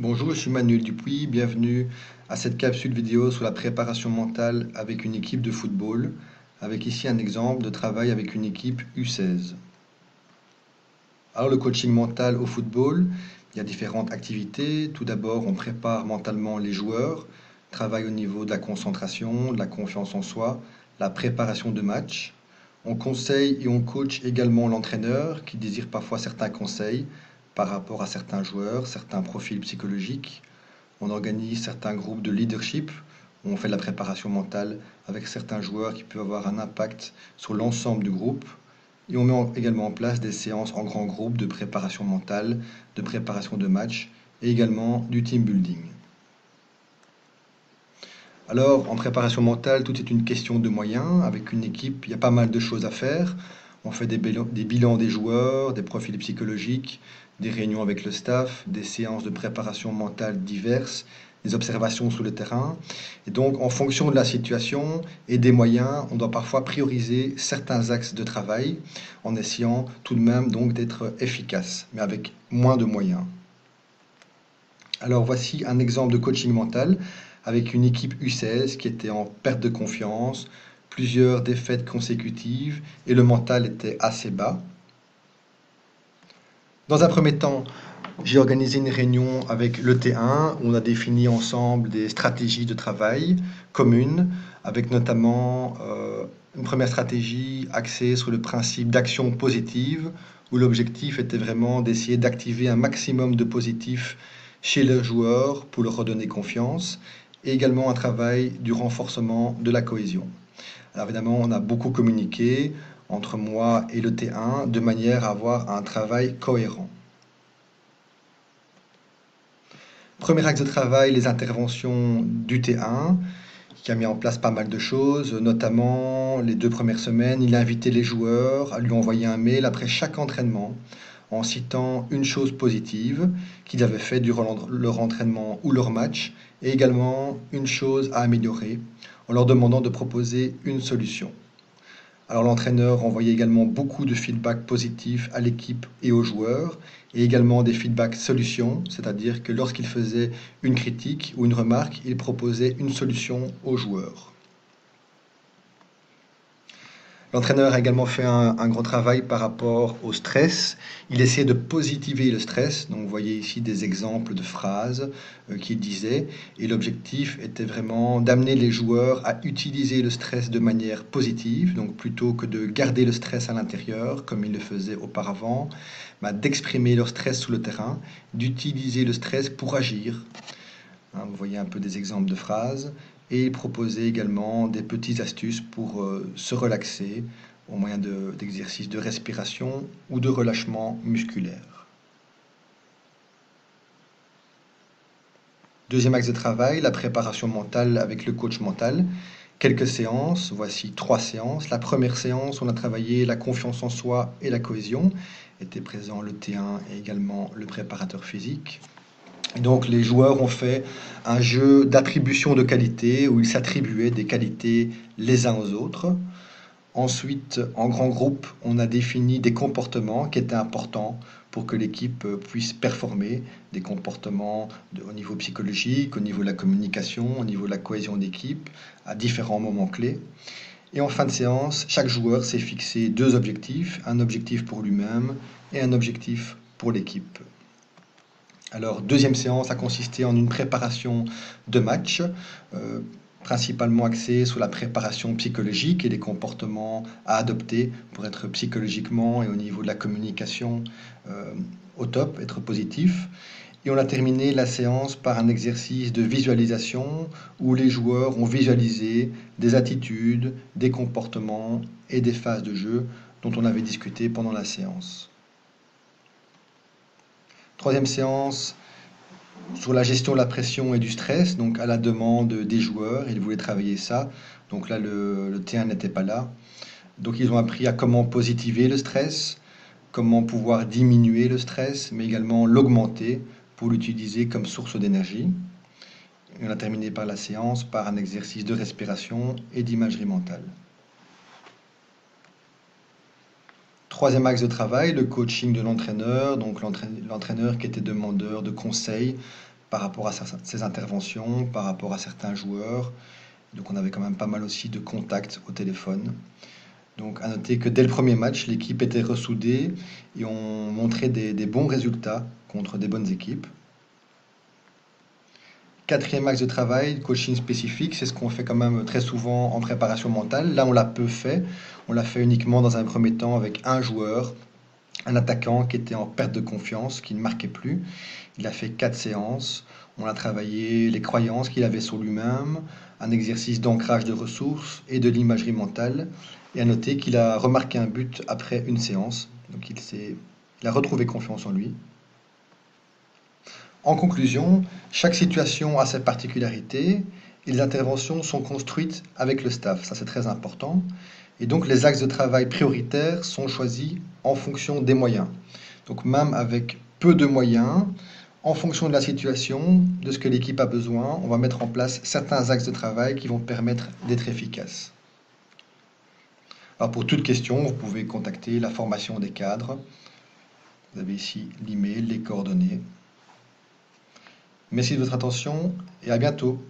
Bonjour, je suis Manuel Dupuis, bienvenue à cette capsule vidéo sur la préparation mentale avec une équipe de football, avec ici un exemple de travail avec une équipe U16. Alors le coaching mental au football, il y a différentes activités. Tout d'abord, on prépare mentalement les joueurs, travail au niveau de la concentration, de la confiance en soi, la préparation de match. On conseille et on coach également l'entraîneur qui désire parfois certains conseils par rapport à certains joueurs, certains profils psychologiques. On organise certains groupes de leadership où on fait de la préparation mentale avec certains joueurs qui peuvent avoir un impact sur l'ensemble du groupe. Et on met également en place des séances en grand groupe de préparation mentale, de préparation de match et également du team building. Alors, en préparation mentale, tout est une question de moyens. Avec une équipe, il y a pas mal de choses à faire. On fait des bilans des joueurs, des profils psychologiques, des réunions avec le staff, des séances de préparation mentale diverses, des observations sur le terrain. Et donc, en fonction de la situation et des moyens, on doit parfois prioriser certains axes de travail en essayant tout de même donc d'être efficace, mais avec moins de moyens. Alors voici un exemple de coaching mental avec une équipe U16 qui était en perte de confiance, plusieurs défaites consécutives et le mental était assez bas. Dans un premier temps, j'ai organisé une réunion avec le T1 où on a défini ensemble des stratégies de travail communes avec notamment une première stratégie axée sur le principe d'action positive où l'objectif était vraiment d'essayer d'activer un maximum de positif chez le joueur pour leur redonner confiance et également un travail du renforcement de la cohésion. Alors évidemment, on a beaucoup communiqué entre moi et le T1 de manière à avoir un travail cohérent. Premier axe de travail, les interventions du T1, qui a mis en place pas mal de choses, notamment les 2 premières semaines, il a invité les joueurs à lui envoyer un mail après chaque entraînement en citant une chose positive qu'ils avaient fait durant leur entraînement ou leur match, et également une chose à améliorer, en leur demandant de proposer une solution. Alors l'entraîneur envoyait également beaucoup de feedback positifs à l'équipe et aux joueurs, et également des feedbacks solutions, c'est-à-dire que lorsqu'il faisait une critique ou une remarque, il proposait une solution aux joueurs. L'entraîneur a également fait un gros travail par rapport au stress. Il essayait de positiver le stress. Donc, vous voyez ici des exemples de phrases qu'il disait. Et l'objectif était vraiment d'amener les joueurs à utiliser le stress de manière positive. Donc, plutôt que de garder le stress à l'intérieur, comme ils le faisaient auparavant, d'exprimer leur stress sur le terrain, d'utiliser le stress pour agir. Vous voyez un peu des exemples de phrases. Et il proposait également des petites astuces pour se relaxer au moyen d'exercices de respiration ou de relâchement musculaire. Deuxième axe de travail, la préparation mentale avec le coach mental. Quelques séances, voici 3 séances. La première séance, on a travaillé la confiance en soi et la cohésion. Était présent le T1 et également le préparateur physique. Donc les joueurs ont fait un jeu d'attribution de qualités où ils s'attribuaient des qualités les uns aux autres. Ensuite, en grand groupe, on a défini des comportements qui étaient importants pour que l'équipe puisse performer, des comportements au niveau psychologique, au niveau de la communication, au niveau de la cohésion d'équipe, à différents moments clés. Et en fin de séance, chaque joueur s'est fixé 2 objectifs, un objectif pour lui-même et un objectif pour l'équipe. Alors, deuxième séance a consisté en une préparation de match, principalement axée sur la préparation psychologique et les comportements à adopter pour être psychologiquement et au niveau de la communication au top, être positif. Et on a terminé la séance par un exercice de visualisation où les joueurs ont visualisé des attitudes, des comportements et des phases de jeu dont on avait discuté pendant la séance. Troisième séance sur la gestion de la pression et du stress, donc à la demande des joueurs, ils voulaient travailler ça. Donc là, le T1 n'était pas là. Donc ils ont appris à comment positiver le stress, comment pouvoir diminuer le stress, mais également l'augmenter pour l'utiliser comme source d'énergie. On a terminé par la séance par un exercice de respiration et d'imagerie mentale. Troisième axe de travail, le coaching de l'entraîneur, donc l'entraîneur qui était demandeur de conseils par rapport à ses interventions, par rapport à certains joueurs. Donc on avait quand même pas mal aussi de contacts au téléphone. Donc à noter que dès le premier match, l'équipe était ressoudée et on montrait des bons résultats contre des bonnes équipes. Quatrième axe de travail, coaching spécifique, c'est ce qu'on fait quand même très souvent en préparation mentale. Là, on l'a peu fait. On l'a fait uniquement dans un premier temps avec un joueur, un attaquant qui était en perte de confiance, qui ne marquait plus. Il a fait 4 séances. On a travaillé les croyances qu'il avait sur lui-même, un exercice d'ancrage de ressources et de l'imagerie mentale. Et à noter qu'il a remarqué un but après une séance. Donc il a retrouvé confiance en lui. En conclusion, chaque situation a ses particularités et les interventions sont construites avec le staff. Ça, c'est très important. Et donc, les axes de travail prioritaires sont choisis en fonction des moyens. Donc, même avec peu de moyens, en fonction de la situation, de ce que l'équipe a besoin, on va mettre en place certains axes de travail qui vont permettre d'être efficaces. Alors, pour toute question, vous pouvez contacter la formation des cadres. Vous avez ici l'email, les coordonnées. Merci de votre attention et à bientôt.